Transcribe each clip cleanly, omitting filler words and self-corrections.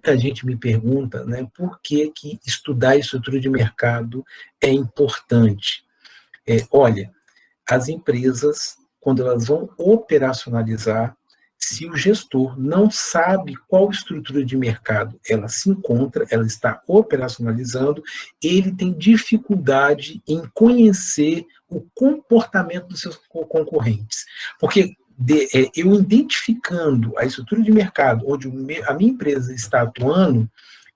muita gente me pergunta, né, por que estudar a estrutura de mercado é importante. Olha, as empresas, quando elas vão operacionalizar, se o gestor não sabe qual estrutura de mercado ela se encontra, ela está operacionalizando, ele tem dificuldade em conhecer o comportamento dos seus concorrentes. Porque eu identificando a estrutura de mercado onde a minha empresa está atuando,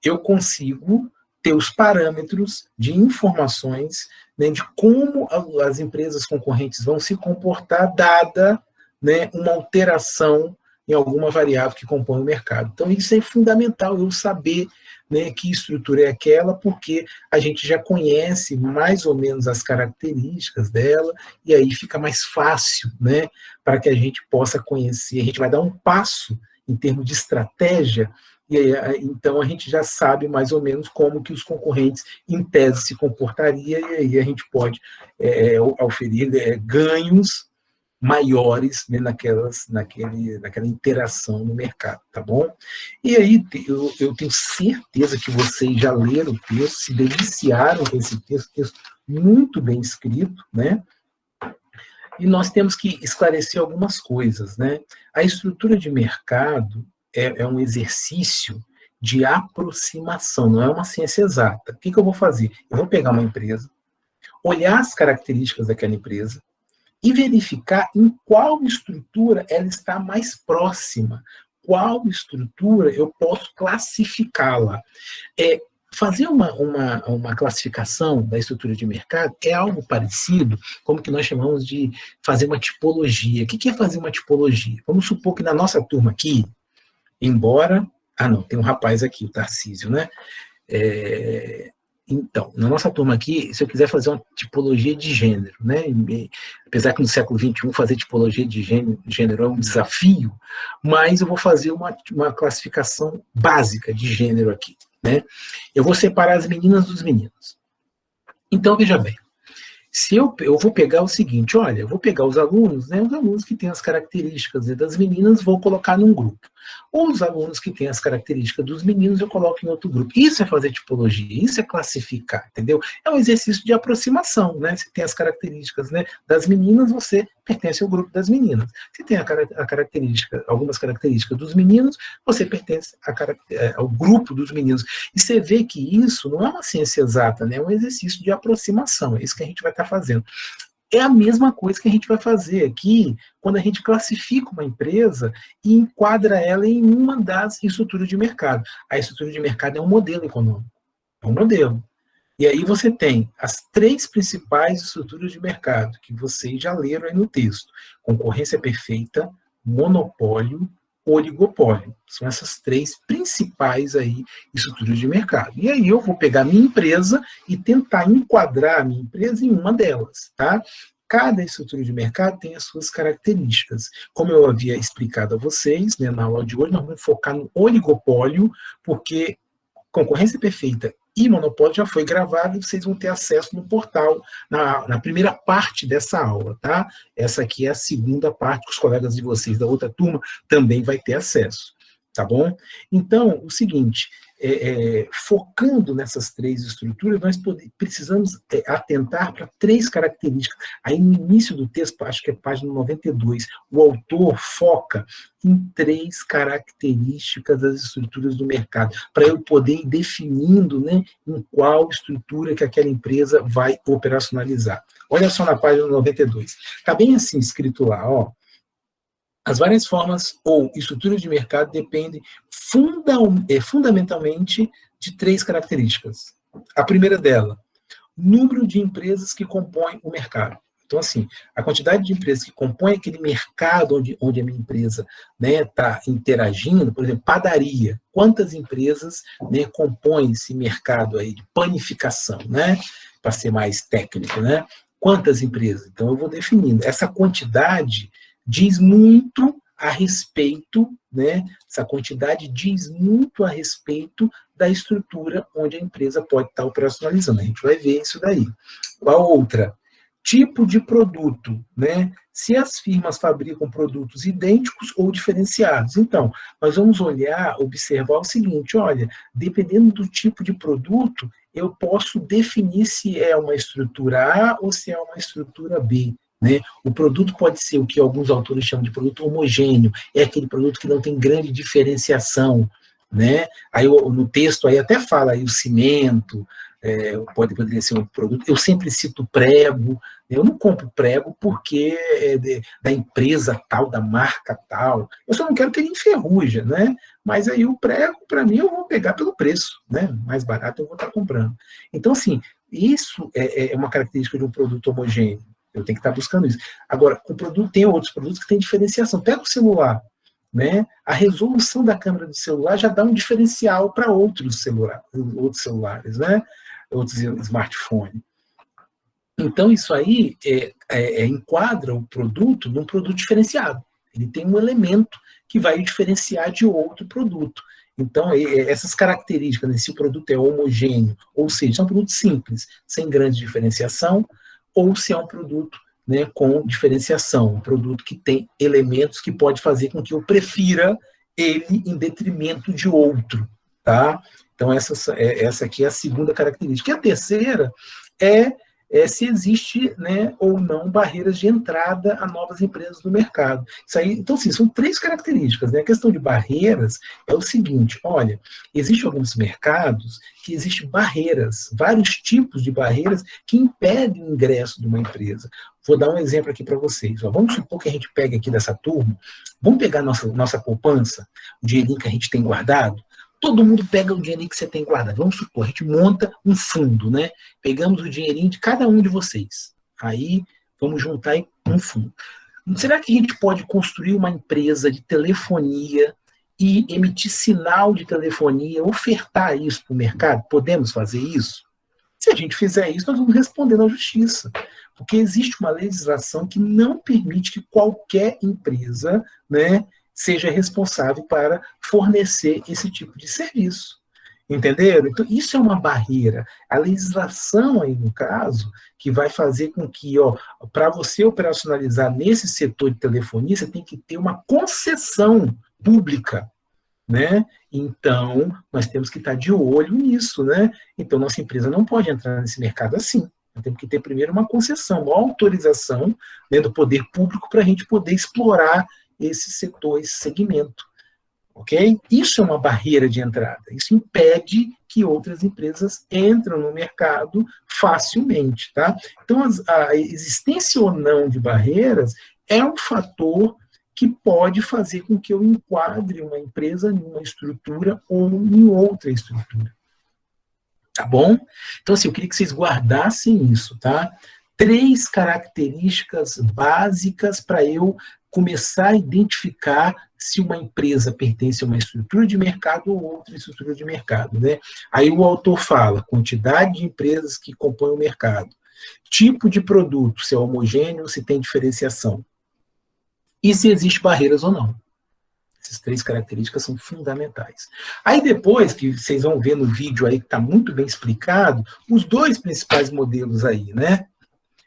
eu consigo ter os parâmetros de informações, né, de como as empresas concorrentes vão se comportar, dada, né, uma alteração em alguma variável que compõe o mercado. Então, isso é fundamental, eu saber, né, que estrutura é aquela, porque a gente já conhece mais ou menos as características dela, e aí fica mais fácil, né, para que a gente possa conhecer. A gente vai dar um passo em termos de estratégia, e aí, então a gente já sabe mais ou menos como que os concorrentes, em tese, se comportaria, e aí a gente pode oferir ganhos maiores, né, naquela interação no mercado, tá bom? E aí eu tenho certeza que vocês já leram o texto, se deliciaram com esse texto muito bem escrito, né? E nós temos que esclarecer algumas coisas, né? A estrutura de mercado é um exercício de aproximação, não é uma ciência exata. O que eu vou fazer? Eu vou pegar uma empresa, olhar as características daquela empresa, e verificar em qual estrutura ela está mais próxima, qual estrutura eu posso classificá-la. Fazer uma classificação da estrutura de mercado é algo parecido, como que nós chamamos de fazer uma tipologia. O que é fazer uma tipologia? Vamos supor que na nossa turma aqui, embora... não, tem um rapaz aqui, o Tarcísio, né? Então, na nossa turma aqui, se eu quiser fazer uma tipologia de gênero, né, apesar que no século XXI fazer tipologia de gênero é um desafio, mas eu vou fazer uma classificação básica de gênero aqui, né? Eu vou separar as meninas dos meninos. Então, veja bem, se eu vou pegar o seguinte, olha, eu vou pegar os alunos, né, os alunos que têm as características das meninas, vou colocar num grupo. Ou os alunos que têm as características dos meninos, eu coloco em outro grupo. Isso é fazer tipologia, isso é classificar, entendeu? É um exercício de aproximação, né? Se tem as características, né, das meninas, você pertence ao grupo das meninas. Se tem algumas características dos meninos, você pertence ao grupo dos meninos. E você vê que isso não é uma ciência exata, né? É um exercício de aproximação, é isso que a gente vai estar fazendo. É a mesma coisa que a gente vai fazer aqui quando a gente classifica uma empresa e enquadra ela em uma das estruturas de mercado. A estrutura de mercado é um modelo econômico, é um modelo. E aí você tem as 3 principais estruturas de mercado, que vocês já leram aí no texto: concorrência perfeita, monopólio, oligopólio. São essas 3 principais aí estruturas de mercado. E aí eu vou pegar a minha empresa e tentar enquadrar a minha empresa em uma delas, tá? Cada estrutura de mercado tem as suas características. Como eu havia explicado a vocês, né, na aula de hoje, nós vamos focar no oligopólio, porque concorrência perfeita e monopólio já foi gravado e vocês vão ter acesso no portal, na primeira parte dessa aula, tá? Essa aqui é a segunda parte, que os colegas de vocês da outra turma também vai ter acesso, tá bom? Então, o seguinte, focando nessas 3 estruturas, nós precisamos atentar para 3 características. Aí no início do texto, acho que é página 92, o autor foca em 3 características das estruturas do mercado, para eu poder ir definindo, né, em qual estrutura que aquela empresa vai operacionalizar. Olha só na página 92. Está bem assim escrito lá, ó. As várias formas ou estruturas de mercado dependem fundamentalmente de 3 características. A primeira dela, número de empresas que compõem o mercado. Então, assim, a quantidade de empresas que compõem aquele mercado onde a minha empresa está interagindo, por exemplo, padaria. Quantas empresas, né, compõem esse mercado aí de panificação, né? Para ser mais técnico, né? Quantas empresas? Então, eu vou definindo. Essa quantidade diz muito a respeito, né? Essa quantidade diz muito a respeito da estrutura onde a empresa pode estar operacionalizando. A gente vai ver isso daí. Qual outra? Tipo de produto, né? Se as firmas fabricam produtos idênticos ou diferenciados. Então, nós vamos olhar, observar o seguinte, olha, dependendo do tipo de produto, eu posso definir se é uma estrutura A ou se é uma estrutura B. Né? O produto pode ser o que alguns autores chamam de produto homogêneo, é aquele produto que não tem grande diferenciação. Né? Aí no texto aí até fala aí o cimento, poderia ser um produto. Eu sempre cito prego. Eu não compro prego porque é da empresa tal, da marca tal. Eu só não quero que ele enferruja, né? Mas aí o prego, para mim, eu vou pegar pelo preço, né? Mais barato eu vou estar comprando. Então, assim, isso é uma característica de um produto homogêneo. Eu tenho que estar buscando isso. Agora, o produto tem outros produtos que têm diferenciação. Pega o celular, né? A resolução da câmera do celular já dá um diferencial para outros celulares, né? Outros smartphones. Então, isso aí enquadra o produto num produto diferenciado. Ele tem um elemento que vai diferenciar de outro produto. Então, essas características, né, se o produto é homogêneo, ou seja, é um produto simples, sem grande diferenciação, ou se é um produto, né, com diferenciação, um produto que tem elementos que pode fazer com que eu prefira ele em detrimento de outro. Tá? Então, essa aqui é a segunda característica. E a terceira se existe, né, ou não barreiras de entrada a novas empresas no mercado. Isso aí, então, sim, são 3 características. Né? A questão de barreiras é o seguinte, olha, existem alguns mercados que existem barreiras, vários tipos de barreiras que impedem o ingresso de uma empresa. Vou dar um exemplo aqui para vocês. Ó, vamos supor que a gente pegue aqui dessa turma, vamos pegar nossa poupança, o dinheirinho que a gente tem guardado, todo mundo pega o dinheirinho que você tem guardado. Vamos supor, a gente monta um fundo, né? Pegamos o dinheirinho de cada um de vocês. Aí, vamos juntar em um fundo. Será que a gente pode construir uma empresa de telefonia e emitir sinal de telefonia, ofertar isso para o mercado? Podemos fazer isso? Se a gente fizer isso, nós vamos responder na justiça. Porque existe uma legislação que não permite que qualquer empresa, né, seja responsável para fornecer esse tipo de serviço. Entenderam? Então, isso é uma barreira. A legislação aí, no caso, que vai fazer com que, para você operacionalizar nesse setor de telefonia, você tem que ter uma concessão pública, né? Então, nós temos que estar de olho nisso, né? Então, nossa empresa não pode entrar nesse mercado assim. Nós temos que ter primeiro uma concessão, uma autorização, né, do poder público para a gente poder explorar esse setor, esse segmento. Ok? Isso é uma barreira de entrada. Isso impede que outras empresas entrem no mercado facilmente. Tá? Então, a existência ou não de barreiras é um fator que pode fazer com que eu enquadre uma empresa em uma estrutura ou em outra estrutura. Tá bom? Então, assim, eu queria que vocês guardassem isso, tá? 3 características básicas para eu começar a identificar se uma empresa pertence a uma estrutura de mercado ou outra estrutura de mercado, né? Aí o autor fala, quantidade de empresas que compõem o mercado, tipo de produto, se é homogêneo, se tem diferenciação, e se existe barreiras ou não. Essas 3 características são fundamentais. Aí depois, que vocês vão ver no vídeo aí, que está muito bem explicado, os 2 principais modelos aí, né?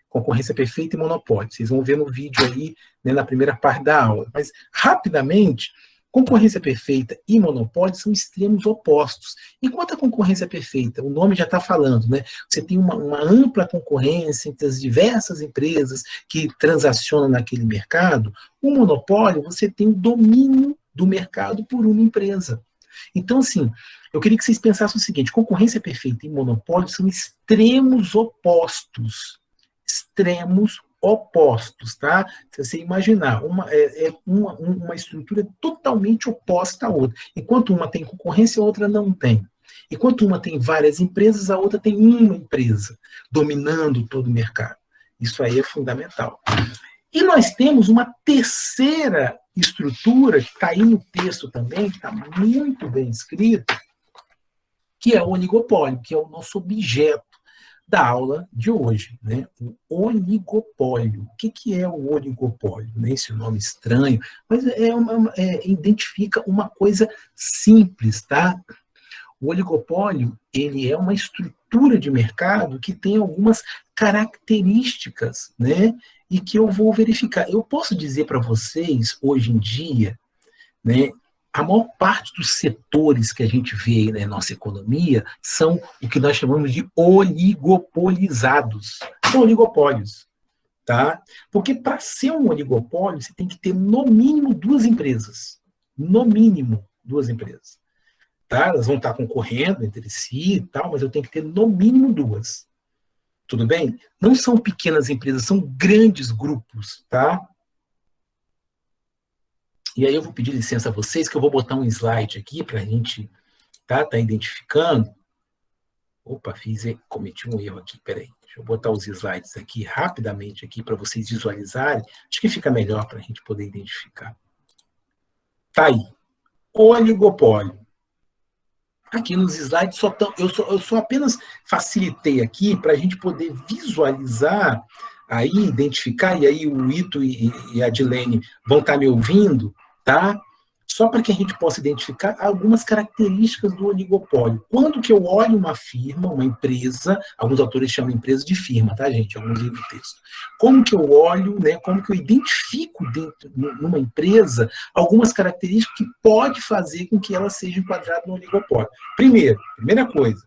Concorrência perfeita e monopólio. Vocês vão ver no vídeo aí, né, na primeira parte da aula. Mas, rapidamente, concorrência perfeita e monopólio são extremos opostos. Enquanto a concorrência perfeita, o nome já está falando, né? Você tem uma ampla concorrência entre as diversas empresas que transacionam naquele mercado. O monopólio, você tem o domínio do mercado por uma empresa. Então, assim, eu queria que vocês pensassem o seguinte, concorrência perfeita e monopólio são extremos opostos. Extremos opostos, tá? Se você imaginar, uma estrutura totalmente oposta à outra. Enquanto uma tem concorrência, a outra não tem. Enquanto uma tem várias empresas, a outra tem uma empresa dominando todo o mercado. Isso aí é fundamental. E nós temos uma terceira estrutura, que está aí no texto também, que está muito bem escrito, que é o oligopólio, que é o nosso objeto da aula de hoje, né? O oligopólio. O que é o oligopólio? Esse nome estranho, mas identifica uma coisa simples, tá? O oligopólio, ele é uma estrutura estrutura de mercado que tem algumas características, né? E que eu vou verificar. Eu posso dizer para vocês, hoje em dia, né, a maior parte dos setores que a gente vê na nossa economia são o que nós chamamos de oligopolizados. São oligopólios, tá? Porque para ser um oligopólio, você tem que ter no mínimo duas empresas. No mínimo duas empresas. Tá? Elas vão estar concorrendo entre si e tal, mas eu tenho que ter no mínimo duas. Tudo bem? Não são pequenas empresas, são grandes grupos, tá? E aí eu vou pedir licença a vocês, que eu vou botar um slide aqui para a gente tá identificando. Opa, cometi um erro aqui, peraí. Deixa eu botar os slides aqui rapidamente aqui para vocês visualizarem. Acho que fica melhor para a gente poder identificar. Tá aí. Oligopólio. Aqui nos slides eu só apenas facilitei aqui para a gente poder visualizar, aí identificar, e aí o Ito e a Dilene vão estar me ouvindo, tá? Só para que a gente possa identificar algumas características do oligopólio. Quando que eu olho uma firma, uma empresa, alguns autores chamam empresa de firma, tá, gente? Alguns livros de texto. Como que eu olho, né? Como que eu identifico dentro numa empresa algumas características que pode fazer com que ela seja enquadrada no oligopólio. Primeira coisa,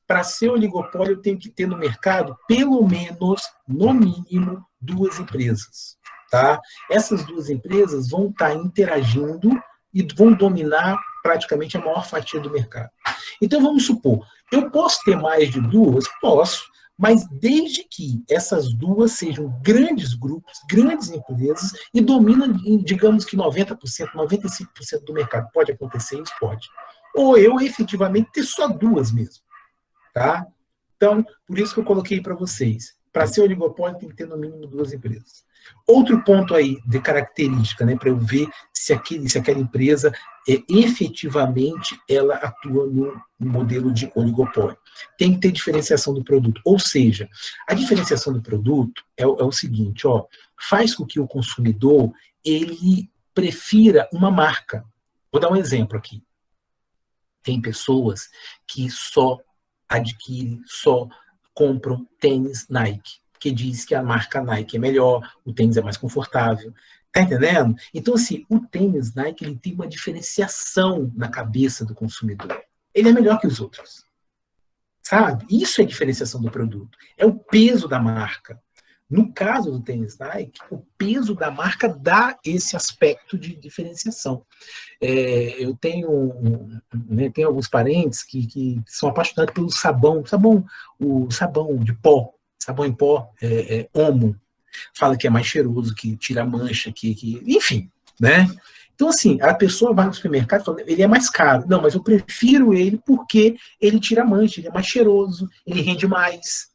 para ser oligopólio eu tenho que ter no mercado pelo menos, no mínimo, duas empresas. Tá? Essas duas empresas vão estar interagindo e vão dominar praticamente a maior fatia do mercado. Então, vamos supor, eu posso ter mais de duas? Posso, mas desde que essas duas sejam grandes grupos, grandes empresas e dominam, digamos que 90%, 95% do mercado. Pode acontecer isso? Pode. Ou eu, efetivamente, ter só duas mesmo. Tá? Então, por isso que eu coloquei para vocês. Para ser oligopólio, tem que ter no mínimo duas empresas. Outro ponto aí de característica, né, para eu ver se aquela empresa efetivamente ela atua no modelo de oligopólio. Tem que ter diferenciação do produto. Ou seja, a diferenciação do produto é o seguinte, ó, faz com que o consumidor ele prefira uma marca. Vou dar um exemplo aqui. Tem pessoas que só adquirem, só compram tênis Nike, que diz que a marca Nike é melhor, o tênis é mais confortável. Tá entendendo? Então, assim, o tênis Nike ele tem uma diferenciação na cabeça do consumidor. Ele é melhor que os outros. Sabe? Isso é diferenciação do produto. É o peso da marca. No caso do tênis Nike, o peso da marca dá esse aspecto de diferenciação. Eu tenho alguns parentes que são apaixonados pelo o sabão de pó, sabão em pó, Omo. Fala que é mais cheiroso, que tira mancha, enfim, né? Então, assim, a pessoa vai no supermercado e fala, ele é mais caro. Não, mas eu prefiro ele porque ele tira mancha, ele é mais cheiroso, ele rende mais.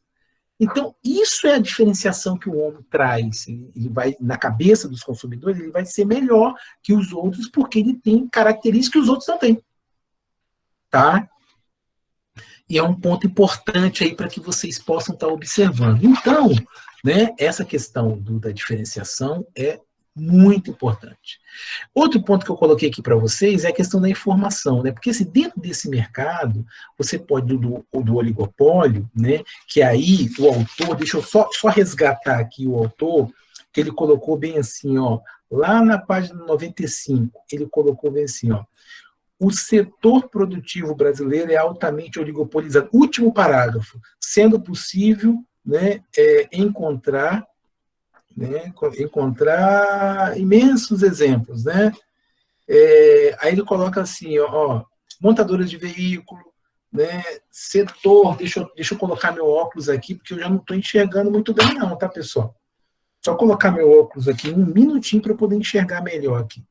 Então, isso é a diferenciação que o homem traz. Ele vai, na cabeça dos consumidores, ele vai ser melhor que os outros, porque ele tem características que os outros não têm. Tá? E é um ponto importante aí para que vocês possam estar observando. Então, né, essa questão da diferenciação é muito importante. Outro ponto que eu coloquei aqui para vocês é a questão da informação, né? Porque se dentro desse mercado você pode do oligopólio, né? Que aí o autor, deixa eu só resgatar aqui o autor, que ele colocou bem assim, ó, lá na página 95, ele colocou bem assim, ó. O setor produtivo brasileiro é altamente oligopolizado. Último parágrafo, sendo possível, né, encontrar imensos exemplos, né? Aí ele coloca assim, ó, montadoras de veículo, né? Setor, deixa eu colocar meu óculos aqui, porque eu já não estou enxergando muito bem não, tá, pessoal? Só colocar meu óculos aqui um minutinho para eu poder enxergar melhor aqui.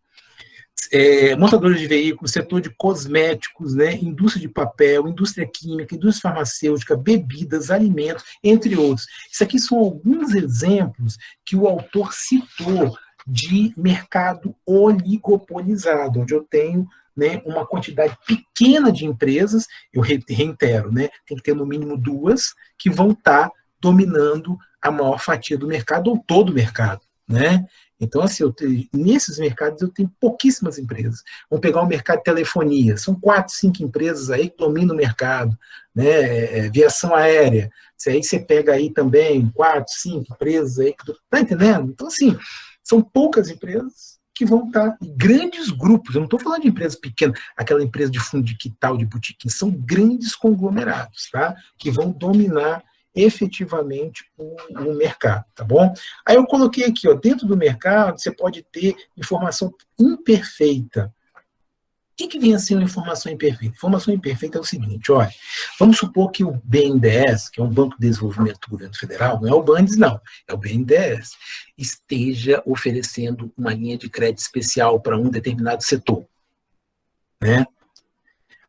Montadores de veículos, setor de cosméticos, né, indústria de papel, indústria química, indústria farmacêutica, bebidas, alimentos, entre outros. Isso aqui são alguns exemplos que o autor citou de mercado oligopolizado, onde eu tenho, né, uma quantidade pequena de empresas, eu reitero, né, tem que ter no mínimo duas, que vão estar dominando a maior fatia do mercado, ou todo o mercado. né? Então, assim, nesses mercados eu tenho pouquíssimas empresas. Vamos pegar o mercado de telefonia, são 4, 5 empresas aí que dominam o mercado, né? Viação aérea, aí você pega aí também 4, 5 empresas aí, tá entendendo? Então, assim, são poucas empresas que vão estar em grandes grupos, eu não estou falando de empresas pequenas, aquela empresa de fundo de quintal, de botequim, são grandes conglomerados, tá? Que vão dominar efetivamente o mercado, tá bom? Aí eu coloquei aqui, ó, dentro do mercado, você pode ter informação imperfeita. O que vem a ser uma informação imperfeita? Informação imperfeita é o seguinte, olha, vamos supor que o BNDES, que é um Banco de Desenvolvimento do Governo Federal, não é o BANDES, não, é o BNDES, esteja oferecendo uma linha de crédito especial para um determinado setor, né?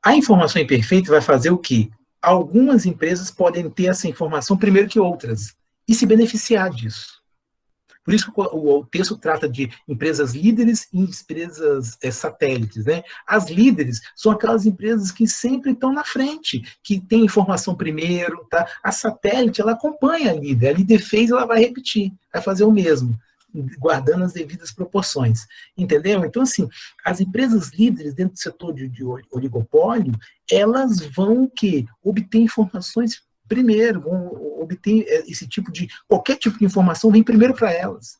A informação imperfeita vai fazer o quê? Algumas empresas podem ter essa informação primeiro que outras e se beneficiar disso. Por isso que o texto trata de empresas líderes e empresas satélites, né? As líderes são aquelas empresas que sempre estão na frente, que têm informação primeiro, tá? A satélite, ela acompanha a líder fez, ela vai repetir, vai fazer o mesmo, guardando as devidas proporções, entendeu? Então, assim, as empresas líderes dentro do setor de oligopólio, elas vão obter informações primeiro, vão obter esse tipo de, qualquer tipo de informação vem primeiro para elas.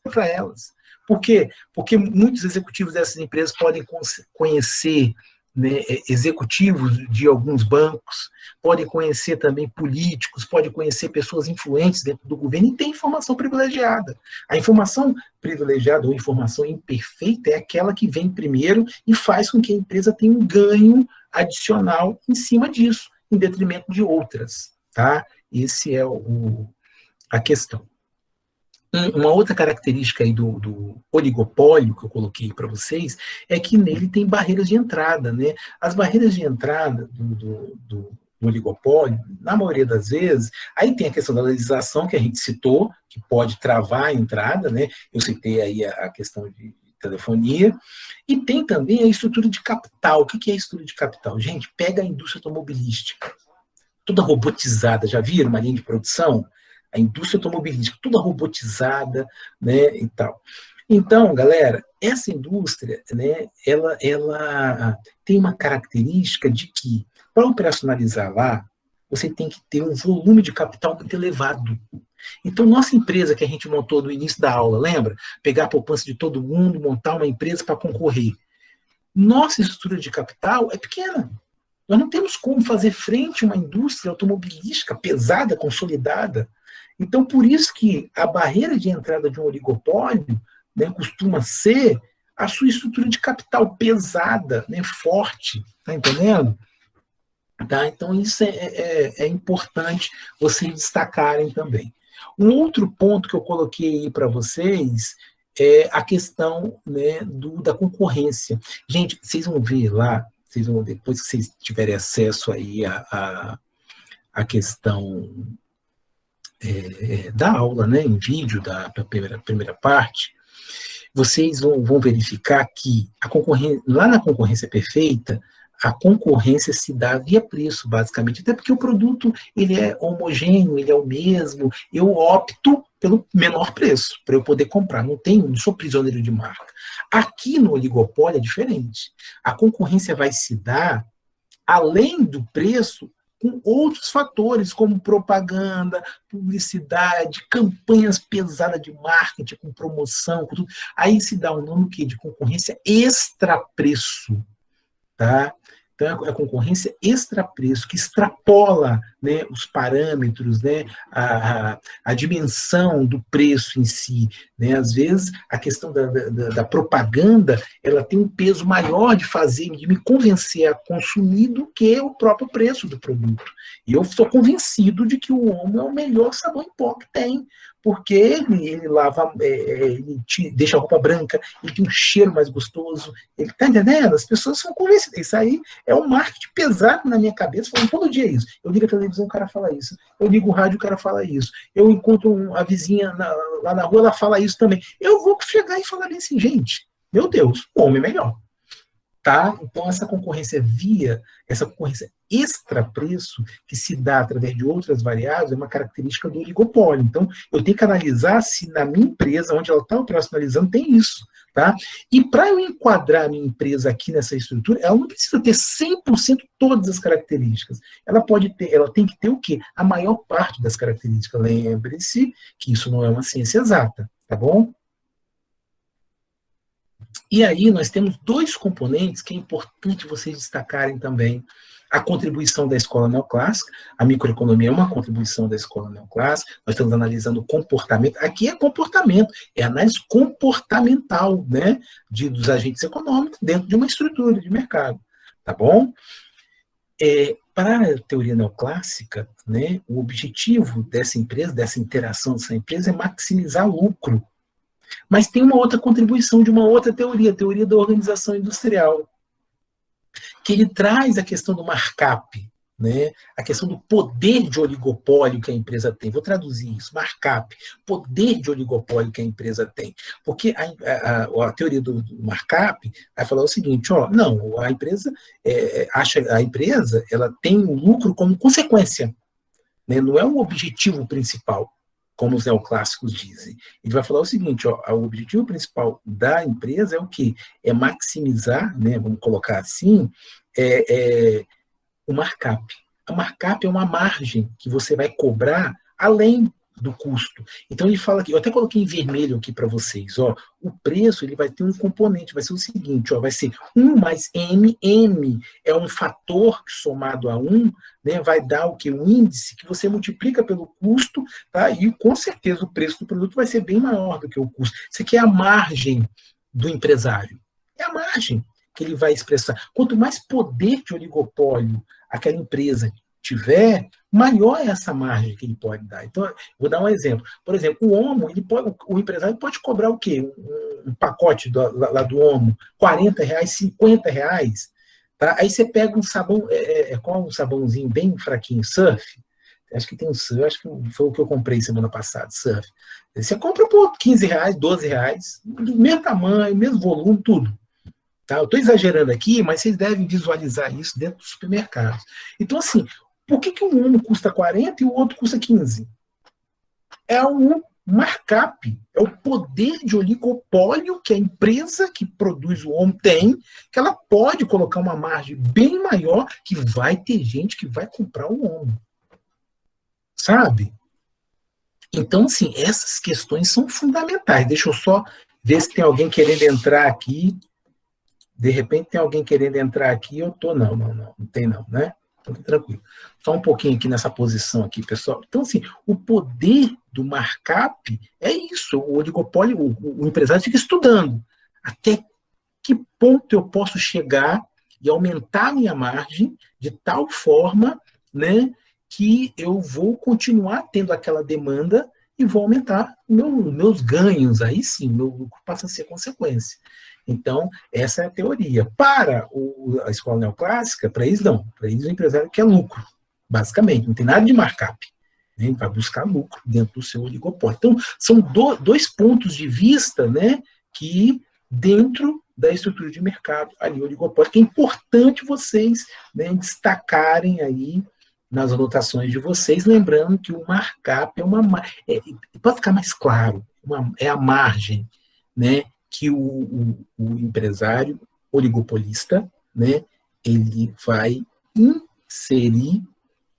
Por quê? Porque muitos executivos dessas empresas podem conhecer, né, executivos de alguns bancos, podem conhecer também políticos, podem conhecer pessoas influentes dentro do governo e tem informação privilegiada. A informação privilegiada ou informação imperfeita é aquela que vem primeiro e faz com que a empresa tenha um ganho adicional em cima disso, em detrimento de outras. Tá? Esse é a questão. Uma outra característica aí do oligopólio que eu coloquei para vocês é que nele tem barreiras de entrada, né? As barreiras de entrada do oligopólio, na maioria das vezes, aí tem a questão da legislação que a gente citou, que pode travar a entrada, né? Eu citei aí a questão de telefonia, e tem também a estrutura de capital. O que é a estrutura de capital? Gente, pega a indústria automobilística, toda robotizada, já viram uma linha de produção? A indústria automobilística, toda robotizada, né, e tal. Então, galera, essa indústria, né, ela tem uma característica de que, para operacionalizar lá, você tem que ter um volume de capital muito elevado. Então, nossa empresa que a gente montou no início da aula, lembra? Pegar a poupança de todo mundo, montar uma empresa para concorrer. Nossa estrutura de capital é pequena. Nós não temos como fazer frente a uma indústria automobilística pesada, consolidada. Então, por isso que a barreira de entrada de um oligopólio, né, costuma ser a sua estrutura de capital pesada, né, forte, tá entendendo? Tá? Então, isso é importante vocês destacarem também. Um outro ponto que eu coloquei aí para vocês é a questão, né, da concorrência. Gente, vocês vão ver lá, vocês vão, depois que vocês tiverem acesso aí a questão da aula, né, em vídeo, da primeira parte, vocês vão verificar que lá na concorrência perfeita, a concorrência se dá via preço, basicamente, até porque o produto ele é homogêneo, ele é o mesmo, eu opto pelo menor preço, para eu poder comprar, não sou prisioneiro de marca. Aqui no oligopólio é diferente. A concorrência vai se dar, além do preço, com outros fatores, como propaganda, publicidade, campanhas pesadas de marketing, com promoção, com tudo. Aí se dá o nome de concorrência extra-preço, tá? Então, é a concorrência extra-preço, que extrapola, né, os parâmetros, né, a dimensão do preço em si. Né? Às vezes, a questão da propaganda, ela tem um peso maior de me convencer a consumir do que o próprio preço do produto. E eu sou convencido de que o Omo é o melhor sabão em pó que tem, porque ele lava, ele deixa a roupa branca, ele tem um cheiro mais gostoso, ele tá entendendo? As pessoas são convencidas. Isso aí é um marketing pesado na minha cabeça, falando todo dia isso. Eu ligo a televisão, o cara fala isso. Eu ligo o rádio, o cara fala isso. Eu encontro a vizinha lá na rua, ela fala isso também. Eu vou chegar e falar bem assim, gente, meu Deus, o homem é melhor. Tá? Então, essa concorrência extra-preço, que se dá através de outras variáveis, é uma característica do oligopólio. Então, eu tenho que analisar se na minha empresa, onde ela está operacionalizando, tem isso. Tá? E para eu enquadrar a minha empresa aqui nessa estrutura, ela não precisa ter 100% todas as características. Ela tem que ter o quê? A maior parte das características. Lembre-se que isso não é uma ciência exata, tá bom? E aí nós temos dois componentes que é importante vocês destacarem também. A contribuição da escola neoclássica, a microeconomia é uma contribuição da escola neoclássica, nós estamos analisando o comportamento, aqui é comportamento, é análise comportamental, né, dos agentes econômicos dentro de uma estrutura de mercado, tá bom? Para a teoria neoclássica, né, o objetivo dessa empresa, dessa interação dessa empresa é maximizar lucro. Mas tem uma outra contribuição de uma outra teoria, a teoria da organização industrial, que ele traz a questão do markup, né? A questão do poder de oligopólio que a empresa tem. Vou traduzir isso, markup, poder de oligopólio que a empresa tem. Porque a teoria do markup vai falar o seguinte, não, a empresa ela tem o lucro como consequência, né? Não é o objetivo principal, como os neoclássicos dizem. Ele vai falar o seguinte, o objetivo principal da empresa é o quê? É maximizar, né, vamos colocar assim, o markup. A markup é uma margem que você vai cobrar além do custo. Então ele fala aqui, eu até coloquei em vermelho aqui para vocês, o preço ele vai ter um componente, vai ser o seguinte, vai ser 1 mais M, M é um fator que somado a 1, né, vai dar o que? Um índice que você multiplica pelo custo, tá? E com certeza o preço do produto vai ser bem maior do que o custo. Isso aqui é a margem do empresário. É a margem que ele vai expressar. Quanto mais poder de oligopólio aquela empresa tiver, maior é essa margem que ele pode dar. Então, vou dar um exemplo. Por exemplo, o empresário pode cobrar o quê? Um pacote lá do Omo, R$40, R$50. Tá? Aí você pega um sabão, qual um sabãozinho bem fraquinho, Surf, acho que tem um Surf, acho que foi o que eu comprei semana passada, Surf. Você compra por R$15, R$12, do mesmo tamanho, mesmo volume, tudo. Tá? Eu estou exagerando aqui, mas vocês devem visualizar isso dentro dos supermercados. Então, assim, por que um custa 40 e o outro custa 15? É um markup, é o poder de oligopólio que a empresa que produz o Omo tem, que ela pode colocar uma margem bem maior, que vai ter gente que vai comprar o Omo. Sabe? Então, assim, essas questões são fundamentais. Deixa eu só ver se tem alguém querendo entrar aqui. De repente tem alguém querendo entrar aqui, eu tô, não tem não, né? Então, tranquilo. Só um pouquinho aqui nessa posição aqui, pessoal. Então, assim, o poder do markup é isso, o oligopólio, o empresário fica estudando até que ponto eu posso chegar e aumentar a minha margem de tal forma, né, que eu vou continuar tendo aquela demanda e vou aumentar meus ganhos, aí sim, meu lucro passa a ser consequência. Então, essa é a teoria. Para a escola neoclássica, para eles não. Para eles o empresário quer lucro, basicamente. Não tem nada de markup. Né? Ele vai buscar lucro dentro do seu oligopólio. Então, são dois pontos de vista, né, que dentro da estrutura de mercado, ali o oligopólio, que é importante vocês, né, destacarem aí nas anotações de vocês, lembrando que o markup pode ficar mais claro, é a margem, né, que o empresário oligopolista, né, ele vai inserir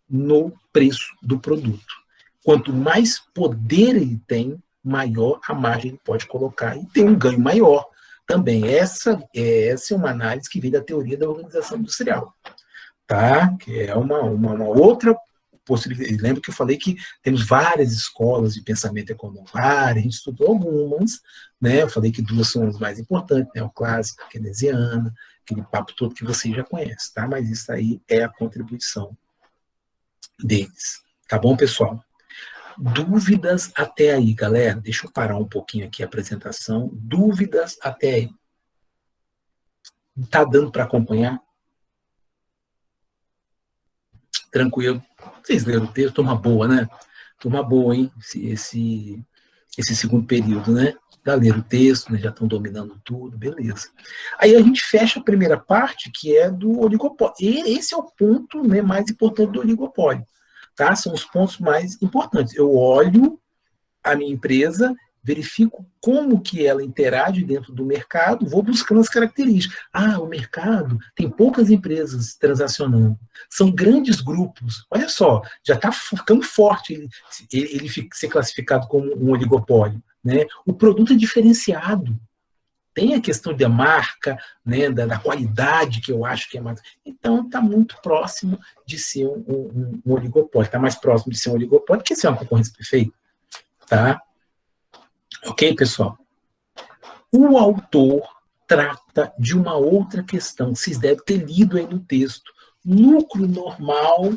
no preço do produto. Quanto mais poder ele tem, maior a margem ele pode colocar e tem um ganho maior também. Essa é uma análise que vem da teoria da organização industrial, tá? Que é uma outra possibilidade. Lembra que eu falei que temos várias escolas de pensamento econômico, a gente estudou algumas, né? Eu falei que duas são as mais importantes, né? O clássico, a keynesiana, aquele papo todo que vocês já conhecem, tá? Mas isso aí é a contribuição deles. Tá bom, pessoal? Dúvidas até aí, galera? Deixa eu parar um pouquinho aqui a apresentação. Dúvidas até aí? Tá dando para acompanhar? Tranquilo. Vocês leram o texto? Turma boa, né? Turma boa, hein? esse segundo período, né? Já leram o texto, né? Já estão dominando tudo, beleza. Aí a gente fecha a primeira parte, que é do oligopólio. E esse é o ponto, né, mais importante do oligopólio. Tá? São os pontos mais importantes. Eu olho a minha empresa, verifico como que ela interage dentro do mercado, vou buscando as características. Ah, o mercado tem poucas empresas transacionando, são grandes grupos. Olha só, já está ficando forte ele ser classificado como um oligopólio. Né? O produto é diferenciado. Tem a questão da marca, né, da qualidade, que eu acho que é mais. Então, está muito próximo de ser um oligopólio. Está mais próximo de ser um oligopólio que ser uma concorrência perfeita. Tá? Ok, pessoal? O autor trata de uma outra questão. Vocês devem ter lido aí no texto. Lucro normal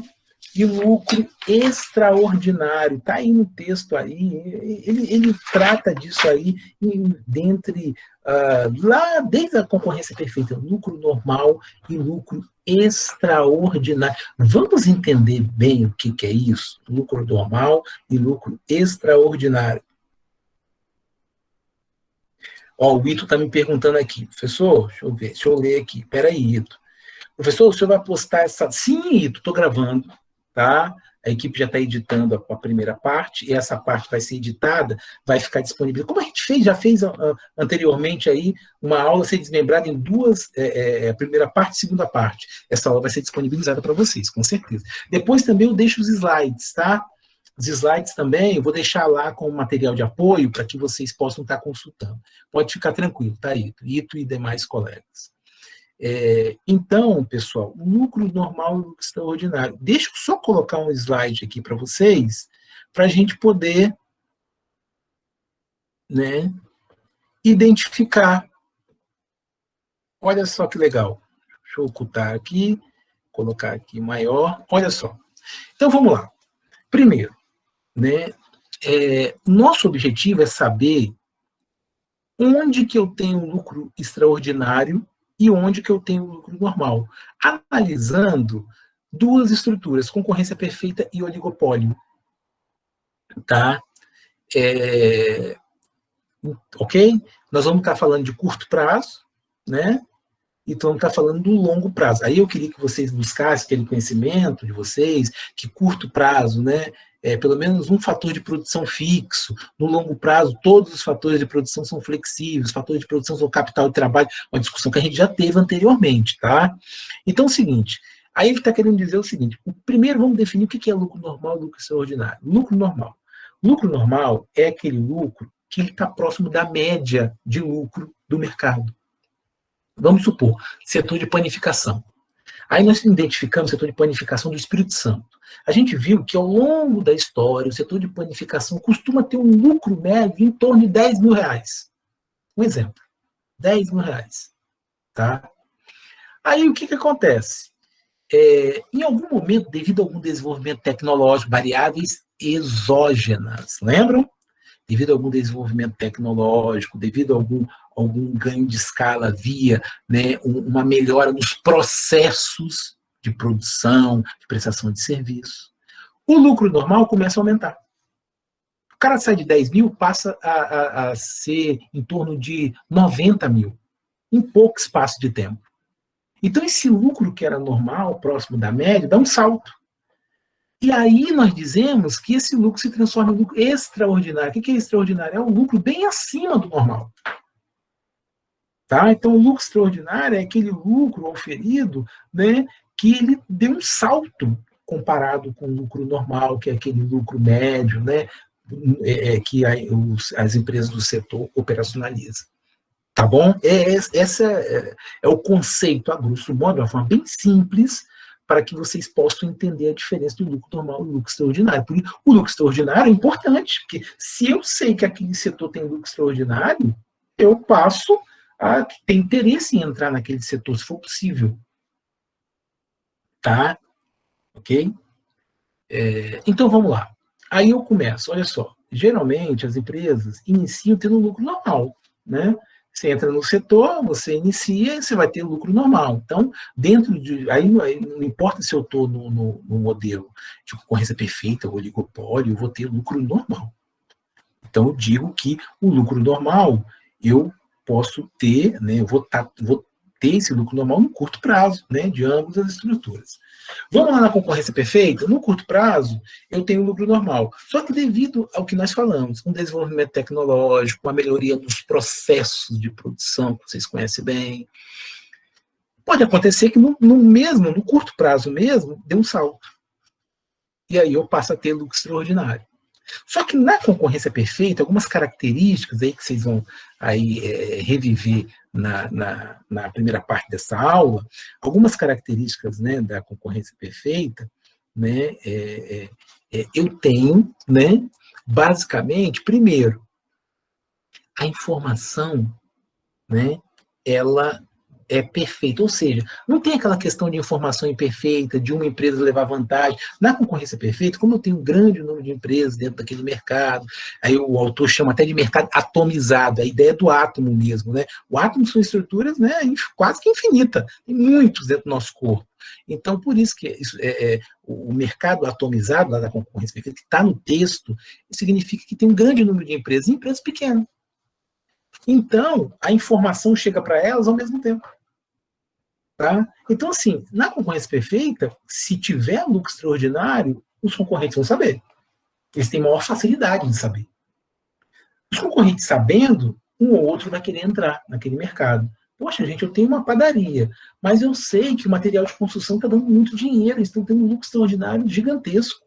e lucro extraordinário. Está aí no texto aí. Ele trata disso aí dentre lá desde a concorrência perfeita, lucro normal e lucro extraordinário. Vamos entender bem o que é isso? Lucro normal e lucro extraordinário. Ó, o Ito está me perguntando aqui, professor, deixa eu ler aqui, peraí, Ito. Professor, o senhor vai postar essa... Sim, Ito, estou gravando, tá? A equipe já está editando a primeira parte, e essa parte vai ser editada, vai ficar disponível. Como a gente já fez anteriormente aí, uma aula ser desmembrada em duas, primeira parte e segunda parte. Essa aula vai ser disponibilizada para vocês, com certeza. Depois também eu deixo os slides, tá? Os slides também, eu vou deixar lá com material de apoio para que vocês possam estar consultando. Pode ficar tranquilo, tá, Ito e demais colegas. Então, pessoal, o lucro normal e o lucro extraordinário. Deixa eu só colocar um slide aqui para vocês, para a gente poder, né, identificar. Olha só que legal. Deixa eu ocultar aqui, colocar aqui maior. Olha só. Então, vamos lá. Primeiro, né, nosso objetivo é saber onde que eu tenho lucro extraordinário e onde que eu tenho lucro normal, analisando duas estruturas, concorrência perfeita e oligopólio. Tá? Ok? Nós vamos estar falando de curto prazo, né? E vamos estar falando do longo prazo. Aí eu queria que vocês buscassem aquele conhecimento de vocês, que curto prazo, né? Pelo menos um fator de produção fixo. No longo prazo, todos os fatores de produção são flexíveis, os fatores de produção são capital e trabalho, uma discussão que a gente já teve anteriormente, tá? Então, é o seguinte, aí ele está querendo dizer o seguinte, primeiro vamos definir o que é lucro normal e lucro extraordinário. Lucro normal. Lucro normal é aquele lucro que está próximo da média de lucro do mercado. Vamos supor, setor de panificação. Aí nós identificamos o setor de panificação do Espírito Santo. A gente viu que ao longo da história, o setor de panificação costuma ter um lucro médio em torno de 10 mil reais. Um exemplo, 10 mil reais. Tá? Aí o que acontece? Em algum momento, devido a algum desenvolvimento tecnológico, variáveis exógenas, lembram? Devido a algum desenvolvimento tecnológico, devido a algum ganho de escala via, né, uma melhora nos processos de produção, de prestação de serviço, o lucro normal começa a aumentar. O cara sai de 10 mil, passa a ser em torno de 90 mil, em pouco espaço de tempo. Então, esse lucro que era normal, próximo da média, dá um salto. E aí nós dizemos que esse lucro se transforma em lucro extraordinário. O que é extraordinário? É um lucro bem acima do normal. Tá? Então, o lucro extraordinário é aquele lucro oferido, né, que ele deu um salto comparado com o lucro normal, que é aquele lucro médio, né, que as empresas do setor operacionalizam. Tá bom? Esse é o conceito, a grosso modo, de uma forma bem simples, para que vocês possam entender a diferença do lucro normal e do lucro extraordinário. Porque o lucro extraordinário é importante, porque se eu sei que aquele setor tem lucro extraordinário, eu passo a ter interesse em entrar naquele setor, se for possível. Tá? Ok? Então, vamos lá. Aí eu começo, olha só, geralmente as empresas iniciam tendo lucro normal, né? Você entra no setor, você inicia e você vai ter lucro normal. Então, dentro de... Aí não importa se eu estou no modelo de concorrência perfeita ou oligopólio, eu vou ter lucro normal. Então, eu digo que o lucro normal, eu posso ter, né, eu vou ter esse lucro normal no curto prazo, né, de ambas as estruturas. Vamos lá na concorrência perfeita? No curto prazo, eu tenho lucro normal. Só que devido ao que nós falamos, um desenvolvimento tecnológico, uma melhoria dos processos de produção, que vocês conhecem bem, pode acontecer que no curto prazo mesmo, dê um salto. E aí eu passo a ter lucro extraordinário. Só que na concorrência perfeita, algumas características aí que vocês vão aí, reviver na primeira parte dessa aula, algumas características, né, da concorrência perfeita, né, eu tenho, né, basicamente, primeiro, a informação, né, ela é perfeita, ou seja, não tem aquela questão de informação imperfeita, de uma empresa levar vantagem. Na concorrência perfeita, como eu tenho um grande número de empresas dentro daquele mercado, aí o autor chama até de mercado atomizado, a ideia do átomo mesmo, né? O átomo são estruturas, né, quase que infinitas, tem muitos dentro do nosso corpo. Então, por isso que o mercado atomizado, lá da concorrência perfeita, que está no texto, significa que tem um grande número de empresas, e empresas pequenas. Então, a informação chega para elas ao mesmo tempo. Tá? Então, assim, na concorrência perfeita, se tiver lucro extraordinário, os concorrentes vão saber. Eles têm maior facilidade de saber. Os concorrentes sabendo, um ou outro vai querer entrar naquele mercado. Poxa, gente, eu tenho uma padaria, mas eu sei que o material de construção está dando muito dinheiro, eles estão tendo um lucro extraordinário gigantesco.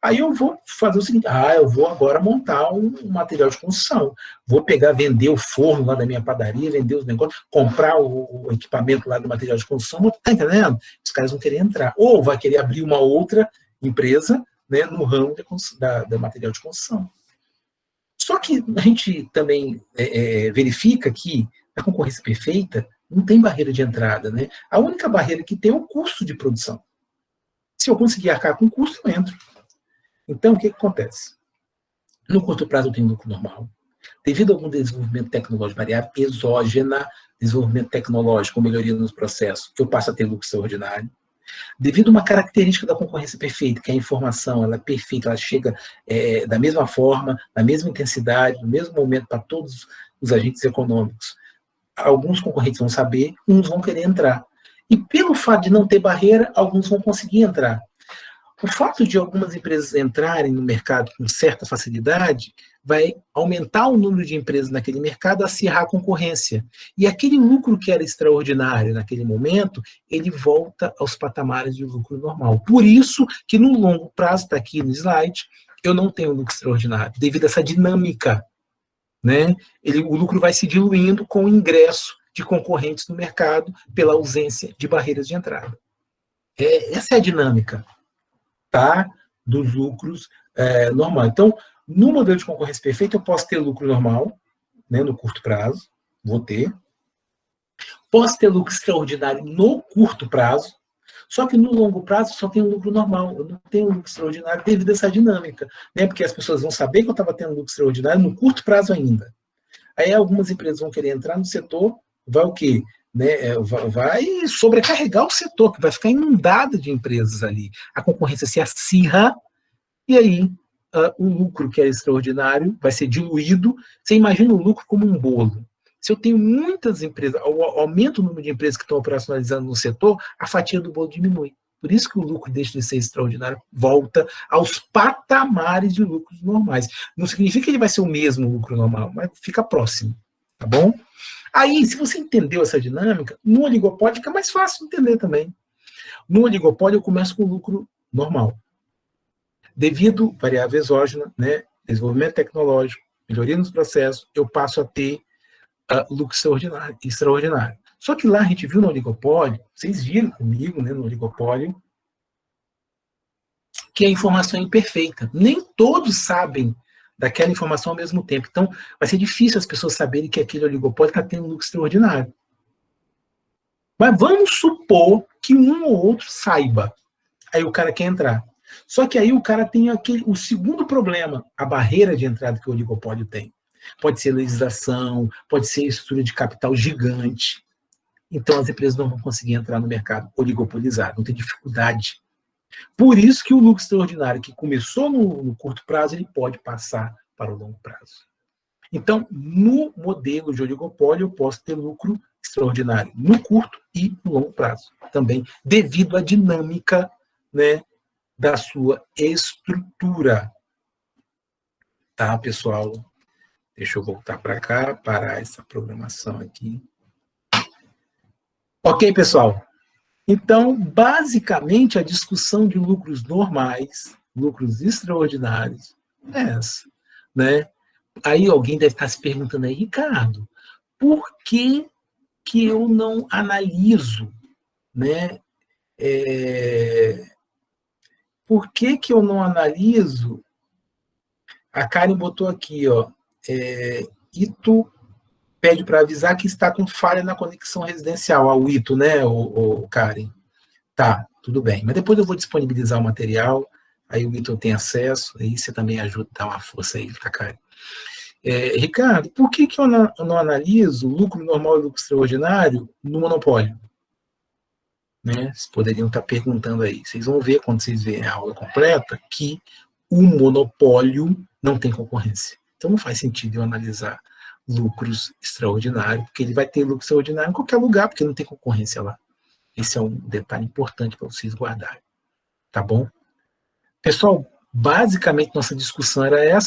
Aí eu vou fazer o seguinte, eu vou agora montar um material de construção. Vou pegar, vender o forno lá da minha padaria, vender os negócios, comprar o equipamento lá do material de construção, tá entendendo? Os caras vão querer entrar. Ou vai querer abrir uma outra empresa, né, no ramo da material de construção. Só que a gente também verifica que a concorrência perfeita não tem barreira de entrada, né? A única barreira que tem é o custo de produção. Se eu conseguir arcar com o custo, eu entro. Então, o que acontece? No curto prazo, eu tenho lucro normal. Devido a algum desenvolvimento tecnológico variável, exógena, desenvolvimento tecnológico, melhoria nos processos, eu passo a ter lucro extraordinário. Devido a uma característica da concorrência perfeita, que a informação ela é perfeita, ela chega da mesma forma, na mesma intensidade, no mesmo momento para todos os agentes econômicos. Alguns concorrentes vão saber, uns vão querer entrar. E pelo fato de não ter barreira, alguns vão conseguir entrar. O fato de algumas empresas entrarem no mercado com certa facilidade vai aumentar o número de empresas naquele mercado, acirrar a concorrência. E aquele lucro que era extraordinário naquele momento, ele volta aos patamares de lucro normal. Por isso que no longo prazo, está aqui no slide, eu não tenho lucro extraordinário, devido a essa dinâmica. Né? O lucro vai se diluindo com o ingresso de concorrentes no mercado pela ausência de barreiras de entrada. Essa é a dinâmica. Tá? Dos lucros normais. Então, no modelo de concorrência perfeita, eu posso ter lucro normal, né, no curto prazo, vou ter. Posso ter lucro extraordinário no curto prazo, só que no longo prazo só tenho lucro normal, eu não tenho lucro extraordinário devido a essa dinâmica, né, porque as pessoas vão saber que eu estava tendo lucro extraordinário no curto prazo ainda. Aí algumas empresas vão querer entrar no setor, vai o quê? Né, vai sobrecarregar o setor, que vai ficar inundado de empresas ali. A concorrência se acirra, e aí o lucro que era extraordinário vai ser diluído. Você imagina o lucro como um bolo. Se eu tenho muitas empresas, aumenta o número de empresas que estão operacionalizando no setor, a fatia do bolo diminui. Por isso que o lucro deixa de ser extraordinário, volta aos patamares de lucros normais. Não significa que ele vai ser o mesmo lucro normal, mas fica próximo, tá bom? Aí, se você entendeu essa dinâmica, no oligopólio fica mais fácil de entender também. No oligopólio, eu começo com lucro normal. Devido à variável exógena, né, desenvolvimento tecnológico, melhoria nos processos, eu passo a ter lucro extraordinário. Só que lá a gente viu no oligopólio, vocês viram comigo, né, no oligopólio, que a informação é imperfeita. Nem todos sabem daquela informação ao mesmo tempo. Então, vai ser difícil as pessoas saberem que aquele oligopólio está tendo um lucro extraordinário. Mas vamos supor que um ou outro saiba. Aí o cara quer entrar. Só que aí o cara tem o segundo problema, a barreira de entrada que o oligopólio tem. Pode ser legislação, pode ser estrutura de capital gigante. Então as empresas não vão conseguir entrar no mercado oligopolizado, vão ter dificuldade. Por isso que o lucro extraordinário que começou no curto prazo, ele pode passar para o longo prazo. Então, no modelo de oligopólio, eu posso ter lucro extraordinário no curto e no longo prazo, também devido à dinâmica, né, da sua estrutura. Tá, pessoal? Deixa eu voltar para cá, parar essa programação aqui. Ok, pessoal? Então, basicamente, a discussão de lucros normais, lucros extraordinários, é essa, né? Aí alguém deve estar se perguntando aí, Ricardo, por que que eu não analiso, né? Por que que eu não analiso? A Karen botou aqui, ó, Ito pede para avisar que está com falha na conexão residencial, ao Ito, né, o Karen? Tá, tudo bem. Mas depois eu vou disponibilizar o material, aí o Ito tem acesso, aí você também ajuda a dar uma força aí, tá, Karen? Ricardo, por que que eu não analiso lucro normal e lucro extraordinário no monopólio? Né? Vocês poderiam estar perguntando aí. Vocês vão ver, quando vocês verem a aula completa, que o monopólio não tem concorrência. Então não faz sentido eu analisar lucros extraordinários, porque ele vai ter lucro extraordinário em qualquer lugar, porque não tem concorrência lá. Esse é um detalhe importante para vocês guardarem. Tá bom? Pessoal, basicamente nossa discussão era essa.